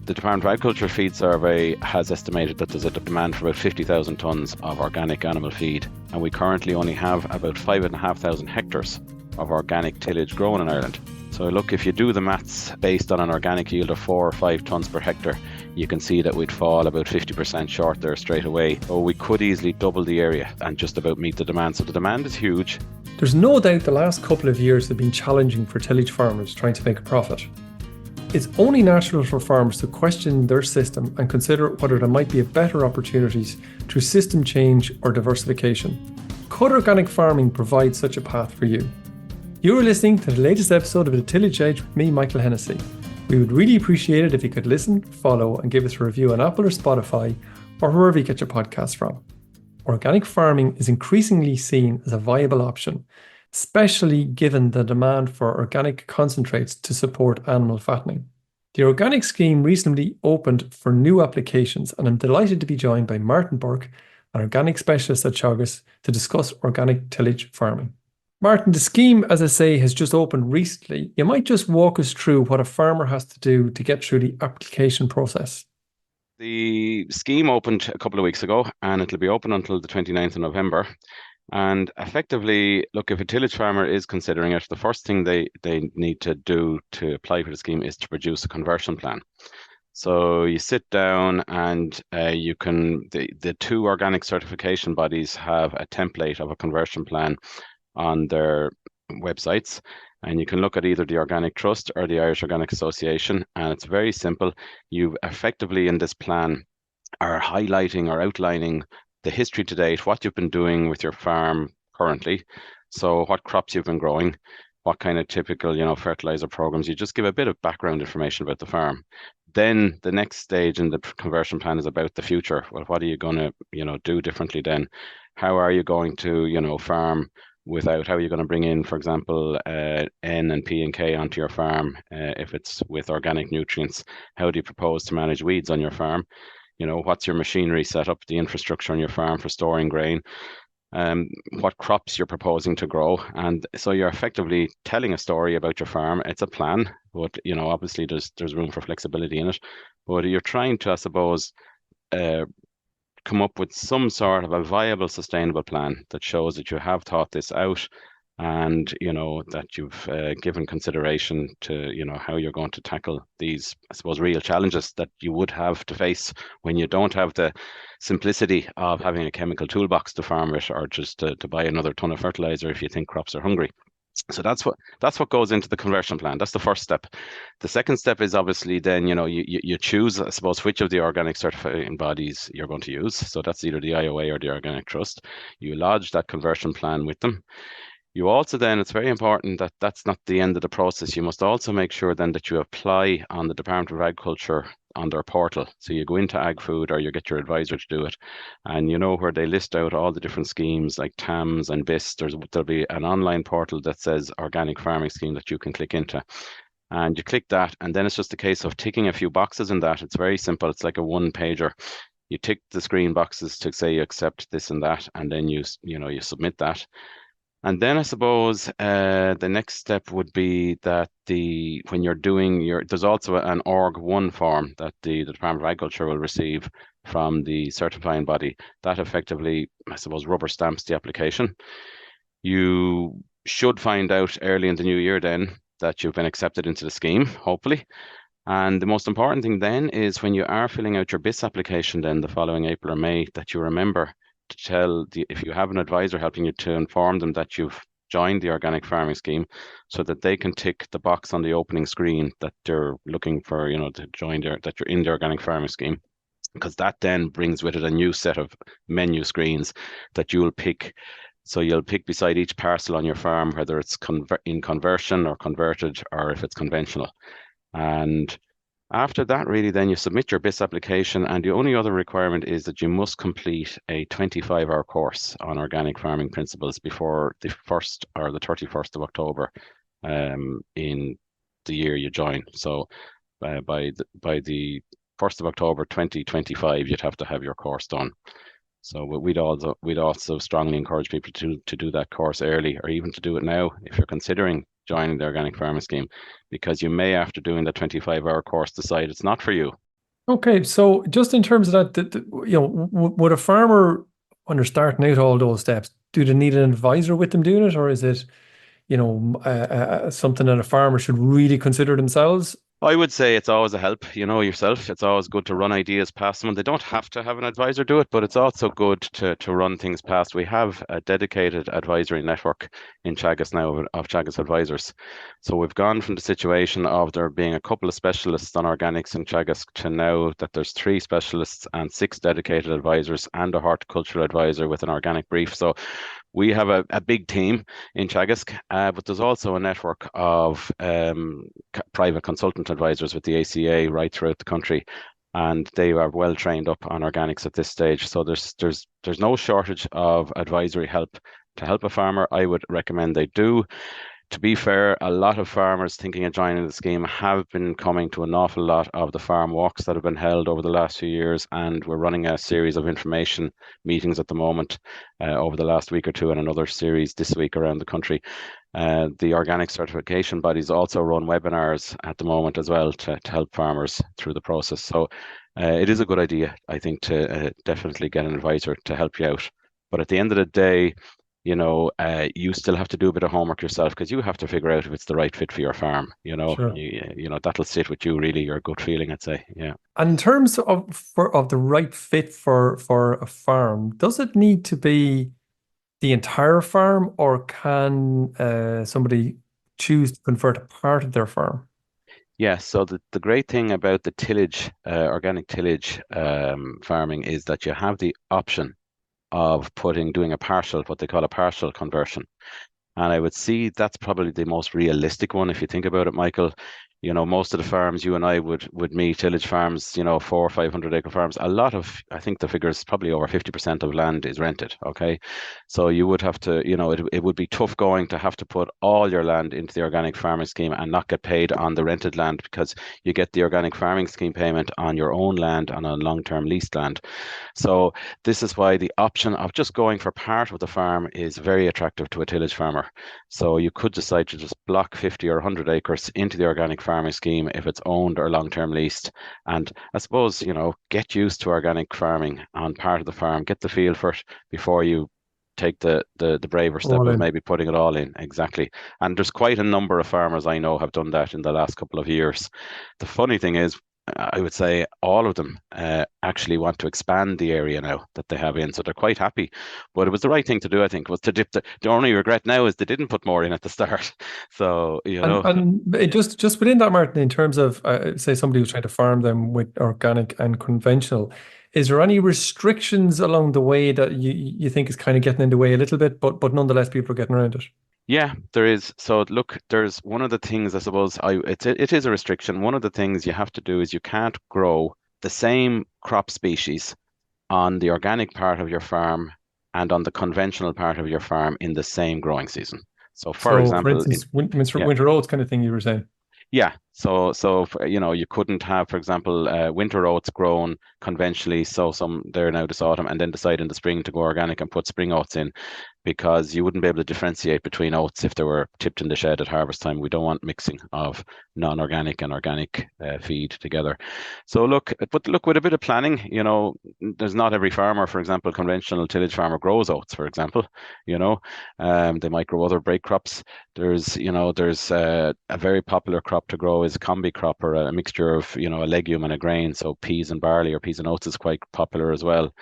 The Department of Agriculture Feed Survey has estimated that there's a demand for about 50,000 tonnes of organic animal feed, and we currently only have about 5,500 hectares of organic tillage grown in Ireland. So look, if you do the maths based on an organic yield of 4 or 5 tonnes per hectare, you can see that we'd fall about 50% short there straight away. Or we could easily double the area and just about meet the demand. So the demand is huge. There's no doubt the last couple of years have been challenging for tillage farmers trying to make a profit. It's only natural for farmers to question their system and consider whether there might be better opportunities through system change or diversification. Could organic farming provide such a path for you? You are listening to the latest episode of the Tillage Edge with me, Michael Hennessy. We would really appreciate it if you could listen, follow, and give us a review on Apple or Spotify, or wherever you get your podcasts from. Organic farming is increasingly seen as a viable option, especially given the demand for organic concentrates to support animal fattening. The organic scheme recently opened for new applications, and I'm delighted to be joined by Martin Burke, an organic specialist at Teagasc, to discuss organic tillage farming. Martin, the scheme, as I say, has just opened recently. You might just walk us through what a farmer has to do to get through the application process. The scheme opened a couple of weeks ago, and it'll be open until the 29th of November. And effectively, look, if a tillage farmer is considering it, the first thing they need to do to apply for the scheme is to produce a conversion plan. So you sit down and you can, the two organic certification bodies have a template of a conversion plan on their websites, and you can look at either the Organic Trust or the Irish Organic Association, and it's very simple. You effectively in this plan are highlighting or outlining the history to date, what you've been doing with your farm currently, so what crops you've been growing, what kind of typical, fertilizer programs. You just give a bit of background information about the farm. Then the next stage in the conversion plan is about the future. Well, what are you going to, do differently then? How are you going to, farm without, how are you going to bring in, for example, N and P and K onto your farm if it's with organic nutrients? How do you propose to manage weeds on your farm? What's your machinery setup, the infrastructure on your farm for storing grain? What crops you're proposing to grow? And so you're effectively telling a story about your farm. It's a plan, but obviously there's room for flexibility in it. But you're trying to, I suppose, come up with some sort of a viable, sustainable plan that shows that you have thought this out, and that you've given consideration to how you're going to tackle these, I suppose, real challenges that you would have to face when you don't have the simplicity of having a chemical toolbox to farm it, or just to buy another ton of fertilizer if you think crops are hungry. So that's what goes into the conversion plan. That's the first step. The second step is obviously then you choose, I suppose, which of the organic certifying bodies you're going to use. So that's either the IOA or the Organic Trust. You lodge that conversion plan with them. You also then, it's very important that that's not the end of the process. You must also make sure then that you apply on the Department of Agriculture on their portal. So you go into AgFood, or you get your advisor to do it, and where they list out all the different schemes like TAMS and BIS. There'll be an online portal that says Organic Farming Scheme that you can click into. And you click that, and then it's just a case of ticking a few boxes in that. It's very simple. It's like a one-pager. You tick the screen boxes to say you accept this and that, and then you submit that. And then I suppose the next step would be that when you're doing there's also an Org-1 form that the Department of Agriculture will receive from the certifying body that effectively, I suppose, rubber stamps the application. You should find out early in the new year then that you've been accepted into the scheme, hopefully. And the most important thing then is when you are filling out your BIS application then the following April or May, that you remember to tell if you have an advisor helping you, to inform them that you've joined the organic farming scheme, so that they can tick the box on the opening screen that they're looking for, to join that you're in the organic farming scheme, because that then brings with it a new set of menu screens that you'll pick. So you'll pick beside each parcel on your farm whether it's in conversion or converted, or if it's conventional. And after that, really, then you submit your BIS application, and the only other requirement is that you must complete a 25-hour course on organic farming principles before the 1st or the 31st of October in the year you join. So by the 1st of October 2025, you'd have to have your course done. So we'd also strongly encourage people to do that course early, or even to do it now if you're considering joining the organic farming scheme, because you may, after doing the 25-hour course, decide it's not for you. Okay, so just in terms of that, would a farmer, when they're starting out all those steps, do they need an advisor with them doing it, or is it, something that a farmer should really consider themselves? I would say it's always a help, yourself. It's always good to run ideas past someone. They don't have to have an advisor do it, but it's also good to run things past. We have a dedicated advisory network in Teagasc now of Teagasc advisors. So we've gone from the situation of there being a couple of specialists on organics in Teagasc to now that there's three specialists and six dedicated advisors and a horticultural advisor with an organic brief. So we have a big team in Teagasc, but there's also a network of private consultant advisors with the ACA right throughout the country, and they are well trained up on organics at this stage. So there's no shortage of advisory help to help a farmer. I would recommend they do. To be fair, a lot of farmers thinking of joining the scheme have been coming to an awful lot of the farm walks that have been held over the last few years, and we're running a series of information meetings at the moment over the last week or two, and another series this week around the country. The organic certification bodies also run webinars at the moment as well to help farmers through the process. So it is a good idea, I think, to definitely get an advisor to help you out. But at the end of the day, you still have to do a bit of homework yourself because you have to figure out if it's the right fit for your farm. Sure. That'll sit with you really, your gut feeling, I'd say. Yeah. And in terms of the right fit for a farm, does it need to be the entire farm, or can somebody choose to convert a part of their farm? Yeah, so the great thing about the tillage, organic tillage farming is that you have the option of doing what they call a partial conversion. And I would see that's probably the most realistic one if you think about it, Michael. Most of the farms you and I would meet, tillage farms, 400 or 500 acre farms. I think the figure is probably over 50% of land is rented. Okay, so you would have to, it would be tough going to have to put all your land into the organic farming scheme and not get paid on the rented land, because you get the organic farming scheme payment on your own land and on long-term leased land. So this is why the option of just going for part of the farm is very attractive to a tillage farmer. So you could decide to just block 50 or 100 acres into the organic farming scheme if it's owned or long-term leased. And I suppose, get used to organic farming on part of the farm, get the feel for it before you take the braver step All of in. maybe putting it all in. Exactly. And there's quite a number of farmers I know have done that in the last couple of years. The funny thing is, I would say all of them actually want to expand the area now that they have in, so they're quite happy. But it was the right thing to do, I think, was to dip the only regret now is they didn't put more in at the start. So, And it just within that, Martin, in terms of say somebody who's trying to farm them with organic and conventional, is there any restrictions along the way that you think is kind of getting in the way a little bit, but nonetheless people are getting around it? yeah, there is. So look, there's one of the things I suppose it is a restriction. One of the things you have to do is you can't grow the same crop species on the organic part of your farm and on the conventional part of your farm in the same growing season. So, for So, for example, instance, yeah, winter oats kind of thing you were saying. yeah. You couldn't have, for example, winter oats grown conventionally, so some there now this autumn, and then decide in the spring to go organic and put spring oats in, because you wouldn't be able to differentiate between oats if they were tipped in the shed at harvest time. We don't want mixing of non-organic and organic feed together. So look, with a bit of planning, there's not every farmer, for example, conventional tillage farmer grows oats, for example, they might grow other break crops. There's a very popular crop to grow is a combi crop, or a mixture of, a legume and a grain. So peas and barley or peas and oats is quite popular as well.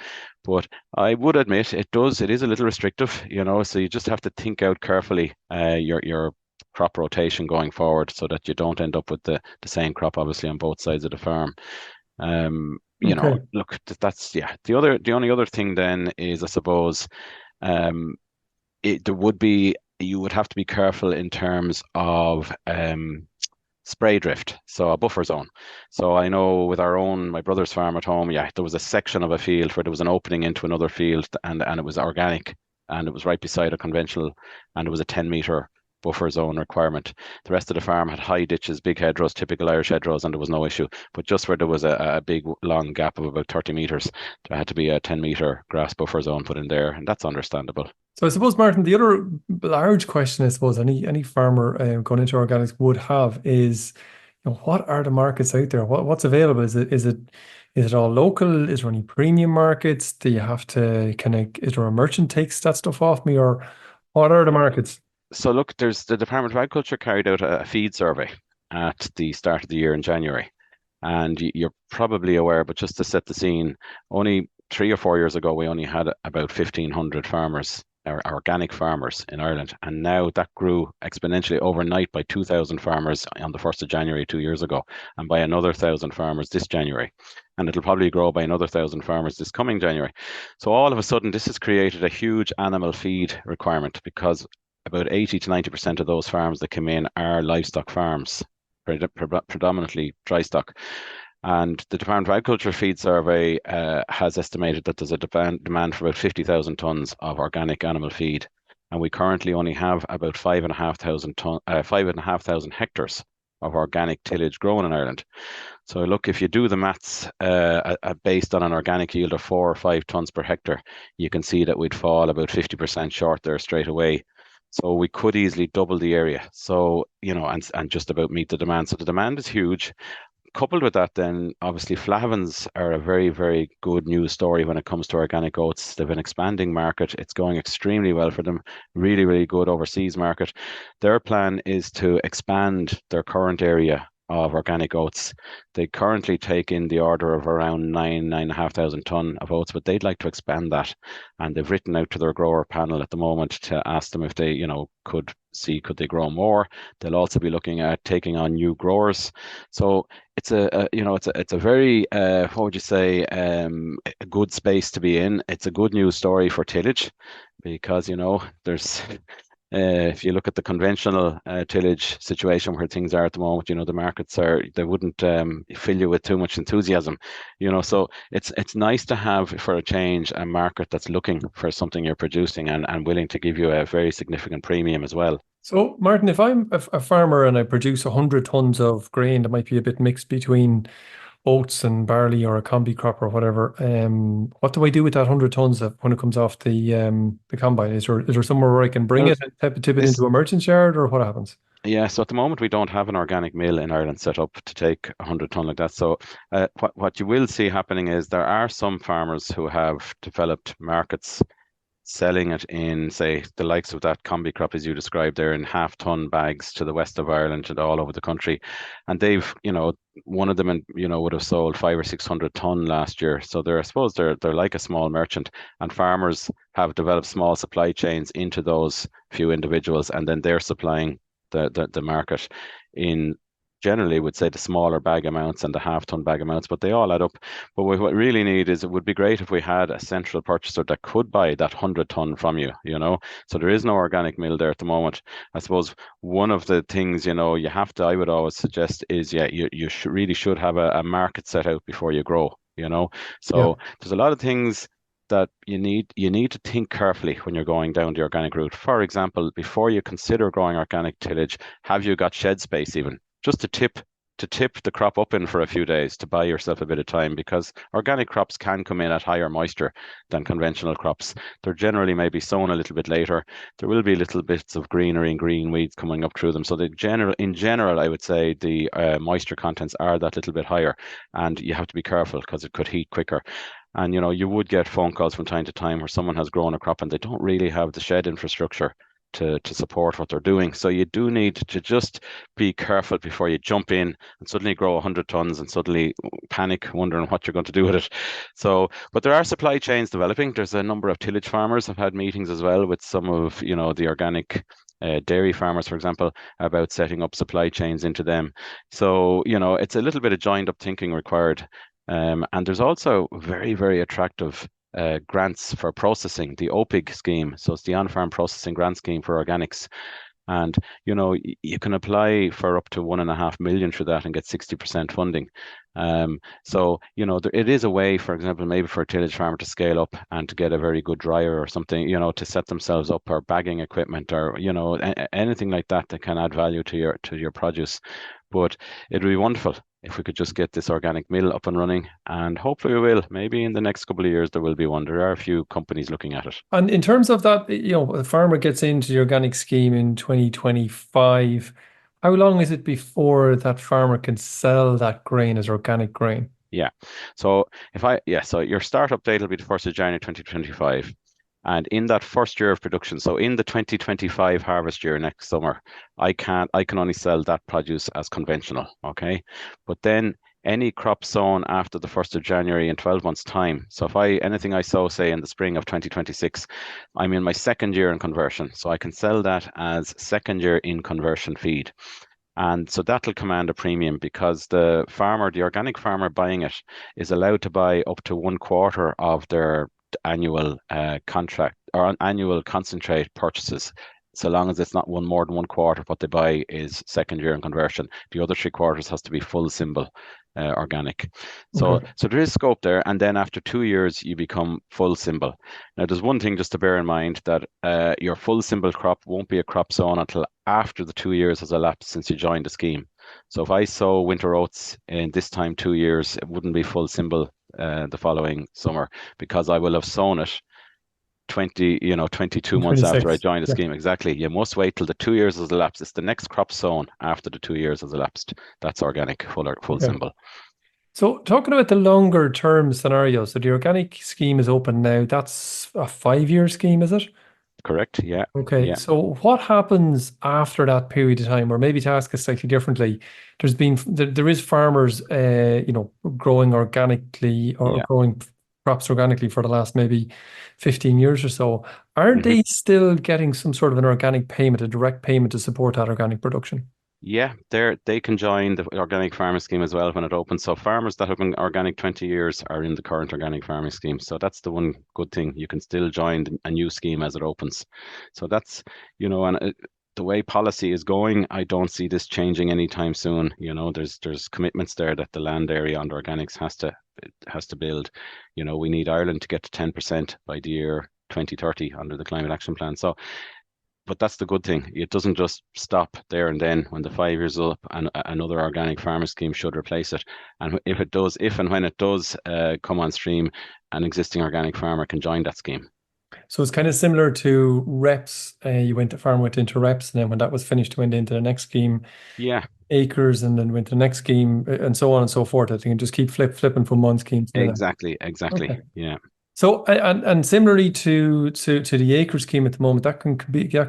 But I would admit it is a little restrictive, so you just have to think out carefully your crop rotation going forward so that you don't end up with the same crop obviously on both sides of the farm. Okay. Look, that's yeah. The only other thing then is, I suppose, um you would have to be careful in terms of spray drift, so a buffer zone. So I know with my brother's farm at home, yeah, there was a section of a field where there was an opening into another field, and it was organic, and it was right beside a conventional, and it was a 10-meter buffer zone requirement. The rest of the farm had high ditches, big hedgerows, typical Irish hedgerows, and there was no issue. But just where there was a big long gap of about 30 meters, there had to be a 10-meter grass buffer zone put in there, and that's understandable. So I suppose, Martin, the other large question I suppose any farmer going into organics would have is, what are the markets out there? What's available? Is it all local? Is there any premium markets? Do you have to is there a merchant takes that stuff off me, or what are the markets? So look, there's the Department of Agriculture carried out a feed survey at the start of the year in January. And you're probably aware, but just to set the scene, only 3 or 4 years ago, we only had about 1,500 farmers, or organic farmers in Ireland. And now that grew exponentially overnight by 2,000 farmers on the 1st of January 2 years ago, and by another 1,000 farmers this January. And it'll probably grow by another 1,000 farmers this coming January. So all of a sudden, this has created a huge animal feed requirement because about 80 to 90% of those farms that come in are livestock farms, predominantly dry stock. And the Department of Agriculture Feed Survey has estimated that there's a demand for about 50,000 tons of organic animal feed. And we currently only have about 5,500 hectares of organic tillage grown in Ireland. So look, if you do the maths based on an organic yield of 4 or 5 tons per hectare, you can see that we'd fall about 50% short there straight away. So we could easily double the area. So, and just about meet the demand. So the demand is huge. Coupled with that, then obviously flavins are a very, very good news story when it comes to organic oats. They've an expanding market. It's going extremely well for them. Really, really good overseas market. Their plan is to expand their current area of organic oats. They currently take in the order of around 9,500 ton of oats, but they'd like to expand that. And they've written out to their grower panel at the moment to ask them if they, could they grow more. They'll also be looking at taking on new growers. So it's it's a very what would you say, a good space to be in. It's a good news story for tillage because there's if you look at the conventional tillage situation where things are at the moment, the markets they wouldn't fill you with too much enthusiasm, So it's nice to have, for a change, a market that's looking for something you're producing and willing to give you a very significant premium as well. So, Martin, if I'm a farmer and I produce 100 tons of grain that might be a bit mixed between oats and barley or a combi crop or whatever, what do I do with that 100 tons when it comes off the combine? Is there somewhere where I can bring Well, it and tip it this into a merchant's yard, or what happens? Yeah, so at the moment we don't have an organic mill in Ireland set up to take 100 ton like that. So what you will see happening is there are some farmers who have developed markets selling it in, say, the likes of that combi crop as you described there, in half-ton bags to the west of Ireland and all over the country. And they've, one of them, would have sold 500 or 600 ton last year. So I suppose they're like a small merchant, and farmers have developed small supply chains into those few individuals, and then they're supplying the market in, generally would say, the smaller bag amounts and the half-ton bag amounts, but they all add up. But what we really need is, it would be great if we had a central purchaser that could buy that 100 ton from you, So there is no organic mill there at the moment. I suppose one of the things, you have to, I would always suggest is, you really should have a market set out before you grow, Yeah. So there's a lot of things that you need to think carefully when you're going down the organic route. For example, before you consider growing organic tillage, have you got shed space even? Just to tip the crop up in for a few days to buy yourself a bit of time, because organic crops can come in at higher moisture than conventional crops. They're generally maybe sown a little bit later. There will be little bits of greenery and green weeds coming up through them. So in general, I would say the moisture contents are that little bit higher, and you have to be careful because it could heat quicker. And you would get phone calls from time to time where someone has grown a crop and they don't really have the shed infrastructure to support what they're doing. So you do need to just be careful before you jump in and suddenly grow 100 tons and suddenly panic, wondering what you're going to do with it. So, but there are supply chains developing. There's a number of tillage farmers. I've had meetings as well with some of, the organic dairy farmers, for example, about setting up supply chains into them. So, it's a little bit of joined up thinking required. And there's also very, very attractive grants for processing, the OPIG scheme. So it's the On-Farm Processing Grant Scheme for Organics. And, you can apply for up to 1.5 million for that and get 60% funding. So, it is a way, for example, maybe for a tillage farmer to scale up and to get a very good dryer or something, to set themselves up, or bagging equipment, or, anything like that that can add value to your produce. But it'd be wonderful if we could just get this organic mill up and running, and hopefully we will. Maybe in the next couple of years there will be one. There are a few companies looking at it. And in terms of that, the farmer gets into the organic scheme in 2025. How long is it before that farmer can sell that grain as organic grain? Yeah. So so your startup date will be the 1st of January 2025. And in that first year of production, so in the 2025 harvest year next summer, I can only sell that produce as conventional, okay? But then any crop sown after the 1st of January in 12 months' time. So if anything I sow, say in the spring of 2026, I'm in my second year in conversion. So I can sell that as second year in conversion feed. And so that'll command a premium because the organic farmer buying it is allowed to buy up to 1/4 of their annual contract or annual concentrate purchases. So long as it's not more than 1/4 of what they buy is second year in conversion. The other 3/4 has to be full symbol organic. So Okay. there is scope there. And then after 2 years, you become full symbol. Now, there's one thing just to bear in mind that your full symbol crop won't be a crop sown until after the 2 years has elapsed since you joined the scheme. So if I sow winter oats in this time 2 years, it wouldn't be full symbol the following summer because I will have sown it 22 In months after I 26. joined the Yeah. scheme. Exactly. You must wait till the 2 years has elapsed. It's the next crop sown after the 2 years has elapsed. That's organic, full Okay. symbol. So talking about the longer term scenario, so the organic scheme is open now. That's a 5-year scheme, is it? Correct. Yeah. Okay, Yeah. so what happens after that period of time, or maybe to ask it slightly differently, there is farmers, growing organically or Yeah. growing crops organically for the last maybe 15 years or so. Are hmm they still getting some sort of an organic payment, a direct payment to support that organic production? Yeah, they can join the organic farming scheme as well when it opens. So farmers that have been organic 20 years are in the current organic farming scheme. So that's the one good thing. You can still join a new scheme as it opens. So that's, and the way policy is going, I don't see this changing anytime soon. There's commitments there that the land area under organics has to build. We need Ireland to get to 10% by the year 2030 under the climate action plan. So but that's the good thing. It doesn't just stop there and then when the 5 years up and another organic farmer scheme should replace it. And if and when it does come on stream, an existing organic farmer can join that scheme. So it's kind of similar to reps. Farm went into reps, and then when that was finished, went into the next scheme, Yeah, acres, and then went to the next scheme, and so on and so forth. I think and just keep flipping from one scheme to the next. exactly. Okay. Yeah. So and similarly to the acre scheme at the moment, that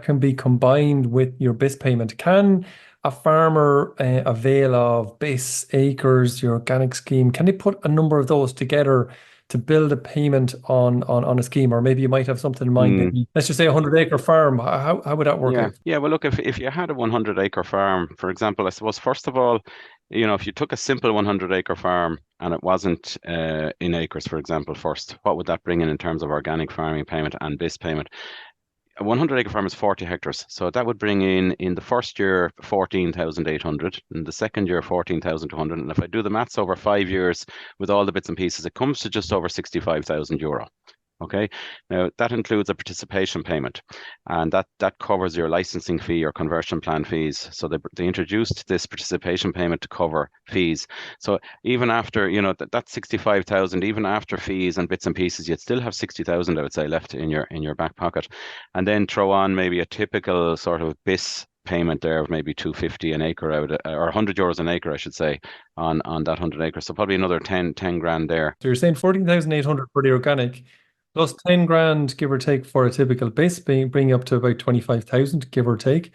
can be combined with your BIS payment. Can a farmer avail of BIS, acres, your organic scheme? Can they put a number of those together to build a payment on a scheme? Or maybe you might have something in mind. Mm. Maybe let's just say a 100-acre farm. How would that work Yeah, out? yeah. Well, look, if you had a 100-acre farm, for example, I suppose first of all, if you took a simple 100-acre farm and it wasn't in acres, for example, first, what would that bring in terms of organic farming payment and BIS payment? A 100-acre farm is 40 hectares, so that would bring in the first year 14,800, in the second year 14,200, and if I do the maths over 5 years with all the bits and pieces, it comes to just over 65,000 euro. Okay, now that includes a participation payment, and that covers your licensing fee or conversion plan fees. So they introduced this participation payment to cover fees. So even after that 65,000, even after fees and bits and pieces, you'd still have 60,000, I would say, left in your back pocket, and then throw on maybe a typical sort of BIS payment there of maybe 250 an acre or 100 euros an acre, I should say, on that 100 acres. So probably another 10 grand there. So you're saying 14,800 for the organic, plus 10 grand, give or take, for a typical base, bringing up to about 25,000, give or take.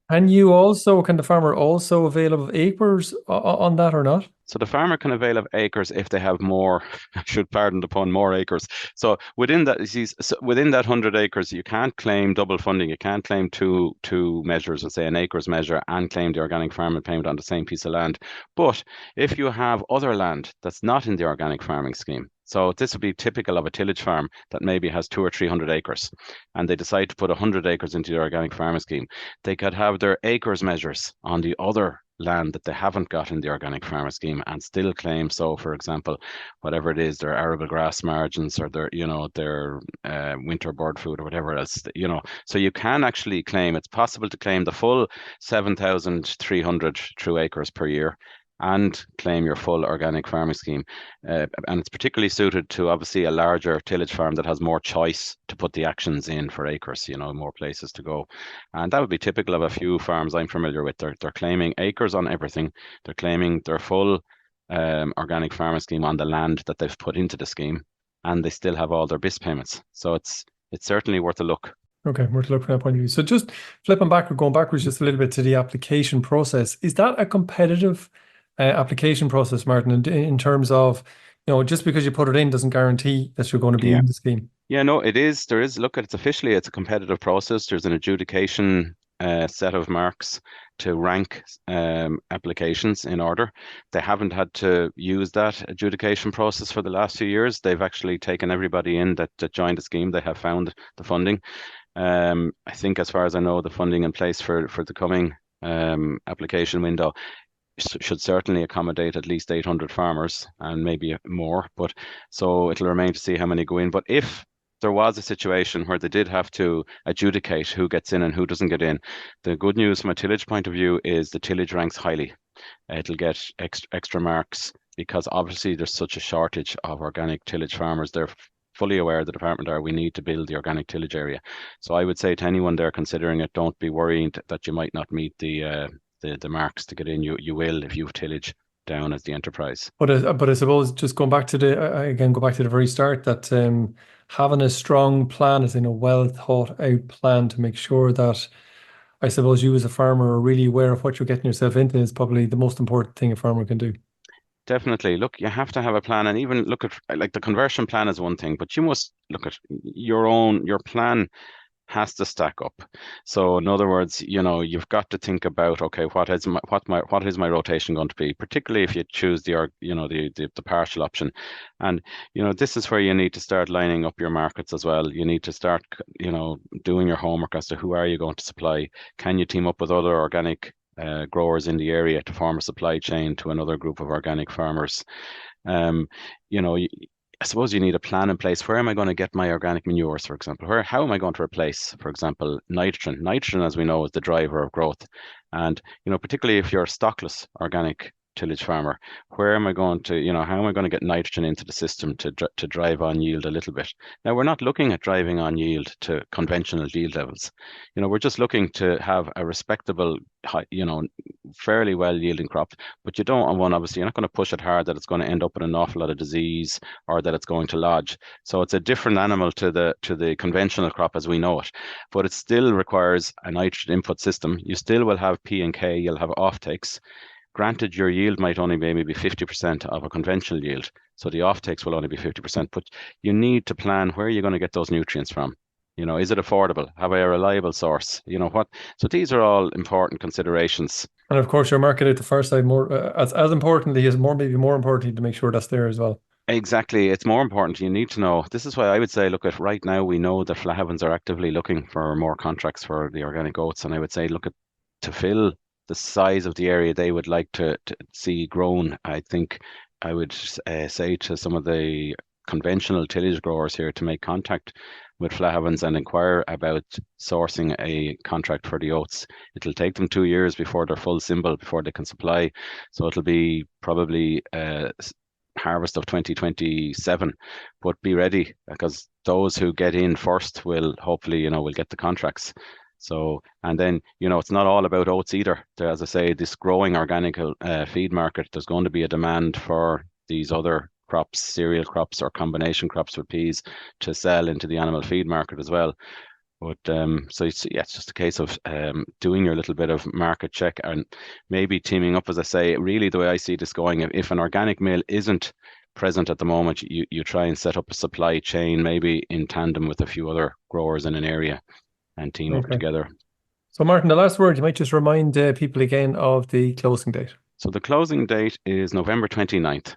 Can the farmer also avail of acres on that or not? So the farmer can avail of acres if they have more, I should pardon the pun, more acres. So within that, within that 100 acres, you can't claim double funding. You can't claim two measures, let's say an acres measure, and claim the organic farming payment on the same piece of land. But if you have other land that's not in the organic farming scheme, so this would be typical of a tillage farm that maybe has 200 or 300 acres, and they decide to put 100 acres into the organic farming scheme, they could have their acres measures on the other land that they haven't got in the organic farmer scheme and still claim. So for example, whatever it is, their arable grass margins or their winter bird food or whatever else, so you can actually claim, it's possible to claim the full 7,300 true acres per year. and claim your full organic farming scheme. And it's particularly suited to obviously a larger tillage farm that has more choice to put the actions in for acres, more places to go. And that would be typical of a few farms I'm familiar with. They're claiming acres on everything. They're claiming their full organic farming scheme on the land that they've put into the scheme, and they still have all their BIS payments. So it's certainly worth a look. Okay, we're to look from that point of view. So just flipping back or going backwards just a little bit to the application process. Is that a competitive application process, Martin, in terms of, just because you put it in doesn't guarantee that you're going to be Yeah. in the scheme? Yeah, no, it is. There is, look, it's officially, it's a competitive process. There's an adjudication set of marks to rank applications in order. They haven't had to use that adjudication process for the last few years. They've actually taken everybody in that joined the scheme. They have found the funding. I think, as far as I know, the funding in place for the coming application window should certainly accommodate at least 800 farmers and maybe more. But so it'll remain to see how many go in. But if there was a situation where they did have to adjudicate who gets in and who doesn't get in, the good news from a tillage point of view is the tillage ranks highly. It'll get extra marks because obviously there's such a shortage of organic tillage farmers. They're fully aware, the department are, we need to build the organic tillage area. So I would say to anyone there considering it, don't be worried that you might not meet the marks to get in. You will if you've tillage down as the enterprise. But I suppose just going back to the very start, that having a strong plan, as in a well thought out plan to make sure that, I suppose, you as a farmer are really aware of what you're getting yourself into is probably the most important thing a farmer can do. Definitely. Look, you have to have a plan, and even look at, like, the conversion plan is one thing, but you must look at your plan has to stack up. So in other words, you've got to think about, okay, what is my rotation going to be, particularly if you choose the partial option. And this is where you need to start lining up your markets as well. You need to start doing your homework as to who are you going to supply. Can you team up with other organic growers in the area to form a supply chain to another group of organic farmers? I suppose you need a plan in place. Where am I going to get my organic manures, for example? How am I going to replace, for example, nitrogen? Nitrogen, as we know, is the driver of growth. And, particularly if you're a stockless organic tillage farmer, where am I going to, how am I going to get nitrogen into the system to drive on yield a little bit? Now, we're not looking at driving on yield to conventional yield levels. We're just looking to have a respectable, fairly well yielding crop, but you don't want, obviously, you're not going to push it hard that it's going to end up with an awful lot of disease or that it's going to lodge. So it's a different animal to the conventional crop as we know it, but it still requires a nitrogen input system. You still will have P and K, you'll have offtakes. Granted, your yield might only maybe be 50% of a conventional yield, so the offtakes will only be 50%, but you need to plan where you're going to get those nutrients from. Is it affordable? Have I a reliable source? What? So these are all important considerations. And of course, your market at the first side, more as importantly, maybe more importantly, to make sure that's there as well. Exactly. It's more important. You need to know. This is why I would say, look, at right now, we know that Flahavans are actively looking for more contracts for the organic oats. And I would say, look, to fill the size of the area they would like to see grown, I think I would say to some of the conventional tillage growers here to make contact with Flahavans and inquire about sourcing a contract for the oats. It'll take them 2 years before they're full symbol, before they can supply. So it'll be probably harvest of 2027, but be ready, because those who get in first will hopefully, will get the contracts. So, and then, it's not all about oats either. As I say, this growing organic feed market, there's going to be a demand for these other crops, cereal crops or combination crops with peas to sell into the animal feed market as well. But so it's just a case of doing your little bit of market check and maybe teaming up, as I say. Really, the way I see this going, if an organic mill isn't present at the moment, you try and set up a supply chain, maybe in tandem with a few other growers in an area, and team up together. So, Martin, the last word, you might just remind people again of the closing date. So the closing date is November 29th.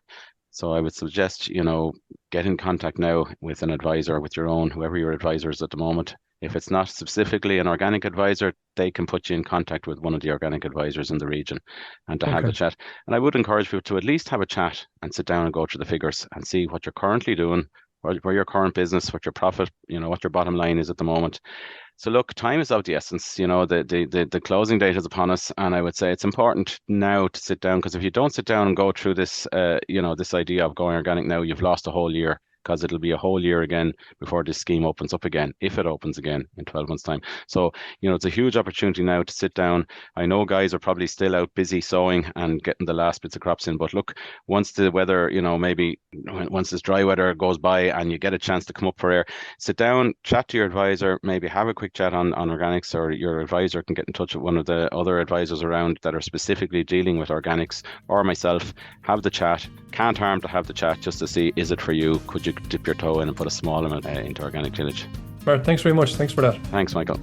So I would suggest, get in contact now with an advisor, with your own, whoever your advisor is at the moment. If it's not specifically an organic advisor, they can put you in contact with one of the organic advisors in the region and to have a chat. And I would encourage you to at least have a chat and sit down and go through the figures and see what you're currently doing, where your current business, what your profit, what your bottom line is at the moment. So look, time is of the essence. The closing date is upon us, and I would say it's important now to sit down, because if you don't sit down and go through this, this idea of going organic now, you've lost a whole year, because it'll be a whole year again before this scheme opens up again, if it opens again in 12 months' time. So, it's a huge opportunity now to sit down. I know guys are probably still out busy sowing and getting the last bits of crops in, but look, once the weather, maybe once this dry weather goes by and you get a chance to come up for air, sit down, chat to your advisor, maybe have a quick chat on organics, or your advisor can get in touch with one of the other advisors around that are specifically dealing with organics, or myself. Have the chat. Can't harm to have the chat just to see, is it for you? Could you dip your toe in and put a small amount into organic tillage? Martin, thanks very much. Thanks for that. Thanks, Michael.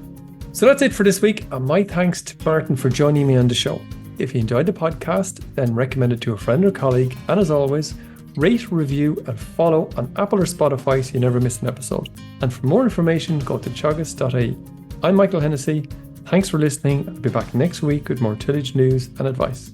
So that's it for this week, and my thanks to Martin for joining me on the show. If you enjoyed the podcast, then recommend it to a friend or colleague, and as always, rate, review and follow on Apple or Spotify so you never miss an episode. And for more information, go to teagasc.ie. I'm Michael Hennessy. Thanks for listening. I'll be back next week with more tillage news and advice.